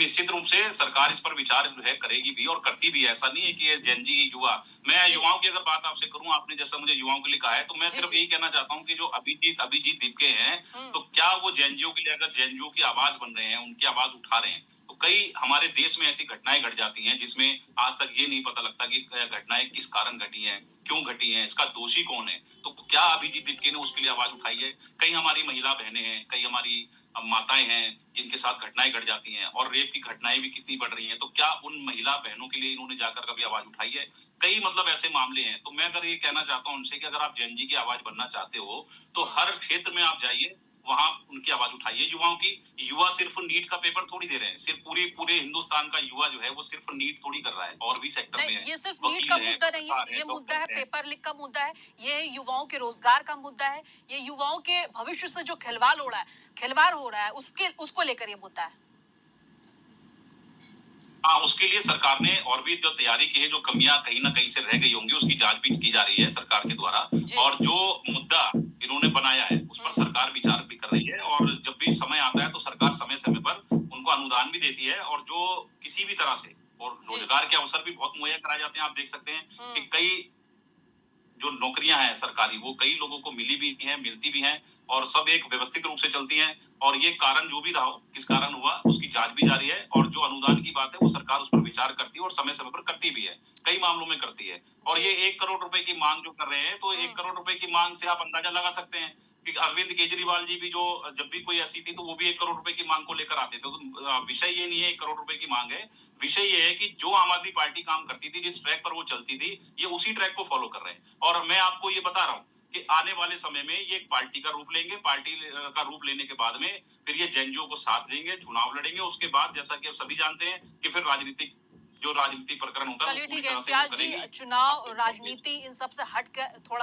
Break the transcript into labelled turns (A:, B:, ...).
A: निश्चित रूप से सरकार इस पर विचार जो है करेगी भी और करती भी है। ऐसा नहीं है कि ये जेन ज़ी युवा, मैं
B: जी।
A: युवाओं की अगर बात आपसे करूँ, आपने जैसा मुझे युवाओं के लिए कहा है, तो मैं
B: जी,
A: सिर्फ
B: जी।
A: यही कहना चाहता हूँ कि जो अभिजीत दीपके हैं,
B: हुँ।
A: तो क्या वो जेनज़ियो के लिए अगर जेनज़ियो की आवाज़ बन रहे हैं, उनकी आवाज़ उठा रहे हैं, तो कई हमारे देश में ऐसी घटनाएँ घट जाती हैं, जिसमें आज तक ये नहीं पता लगता कि घटनाएँ किस कारण घटी हैं, क्यों घटी हैं, इसका दोषी कौन है? तो क्या अभिजीत दीपके ने उसके लिए आवाज़ उठाई है? कई हमारी महिला बहनें हैं, कई हमारी माताएँ हैं, जिनके साथ घटनाएँ घट जाती हैं और रेप की घटनाएँ भी कितनी बढ़ रही हैं, तो क्या उन महिला बहनों के लिए इन्होंने जाकर कभी आवाज़ उठाई है? कई मतलब ऐसे मामले हैं, तो मैं अगर ये कहना चाहता हूँ उनसे कि अगर आप जेन ज़ी की आवाज़ बनना चाहते हो, तो
B: हुँ।
A: हर क्षेत्र में आप जाइए, वहाँ उनकी आवाज़ उठाइए युवाओं की। युवा सिर्फ़ नीट का पेपर थोड़ी दे रहे हैं, सिर्फ़ पूरे हिंदुस्तान का युवा जो है, वो सिर्फ़ नीट थोड़ी कर रहा है, और भी सेक्टर
B: नहीं,
A: में है।
B: ये सिर्फ नीट का
A: वकील हैं,
B: मुद्दा नहीं है,
A: पत्रकार हैं,
B: ये मुद्दा है
A: डॉक्टर हैं।
B: पेपर लीक का मुद्दा है, ये युवाओं के रोज़गार का मुद्दा है, ये युवाओं के भविष्य से जो खिलवाड़ हो रहा है, उसको लेकर ये मुद्दा है।
A: हाँ, उसके लिए सरकार ने और भी जो तैयारी की है, जो कमियाँ कहीं न कहीं से रह गई होंगी, उसकी जाँच भी की जा रही है सरकार के द्वारा,
B: जी।
A: और जो मुद्दा इन्होंने बनाया है, उस पर
B: हुँ।
A: सरकार विचार भी कर रही है, और जब भी समय आता है, तो सरकार समय-समय पर उनको अनुदान भी देती है, और जो किसी भी तरह से, और
B: जी।
A: रोज़गार के अवसर भी बहुत मुहैया कराए जाते हैं। आप देख सकते हैं कि
B: हुँ।
A: कई जो नौकरियाँ हैं सरकारी, वो कई लोगों को मिली भी हैं, मिलती भी हैं, और सब एक व्यवस्थित रूप से चलती हैं, और ये कारण जो भी रहा हो, किस कारण हुआ, उसकी जाँच भी जारी है, और जो अनुदान की बात है, वो सरकार उस पर विचार करती है और समय-समय पर करती भी है। कई मामलों में करती है। और
B: जी।
A: ये 1 करोड़ रुपए की माँग जो कर रहे हैं, तो 1
B: हुँ।
A: करोड़ रुपए की माँग से आप अंदाज़ा लगा सकते हैं कि अरविंद केजरीवाल जी भी जो जब भी कोई ऐसी थी, तो वो भी 1 करोड़ रुपए की माँग को लेकर आते थे। तो विषय ये नहीं है 1 करोड़ रुपए की माँग है, विषय ये है कि जो आम आदमी पार्टी काम करती थी, जिस ट्रैक पर वो चलती थी, ये उसी ट्रैक को फ़ॉलो कर रहे हैं। और मैं आपको ये बता रहा हूँ कि आने वाले समय में ये एक पार्टी का रूप लेंगे, पार्टी का रूप लेने के बाद में फिर ये जेनज़ियो को साथ देंगे, चुनाव लड़ेंगे, उसके बाद जैसा कि आप सभी जानते हैं कि फिर जो राजनीतिक प्रकरण होता है, वो
B: चलिए
A: पूरी
B: ठीक है,
A: तरह से वो
B: इम्तियाज़ जी,
A: करेंगी।
B: चुनाव,
A: आपके
B: राजनीति इन सब से हट के थोड़ा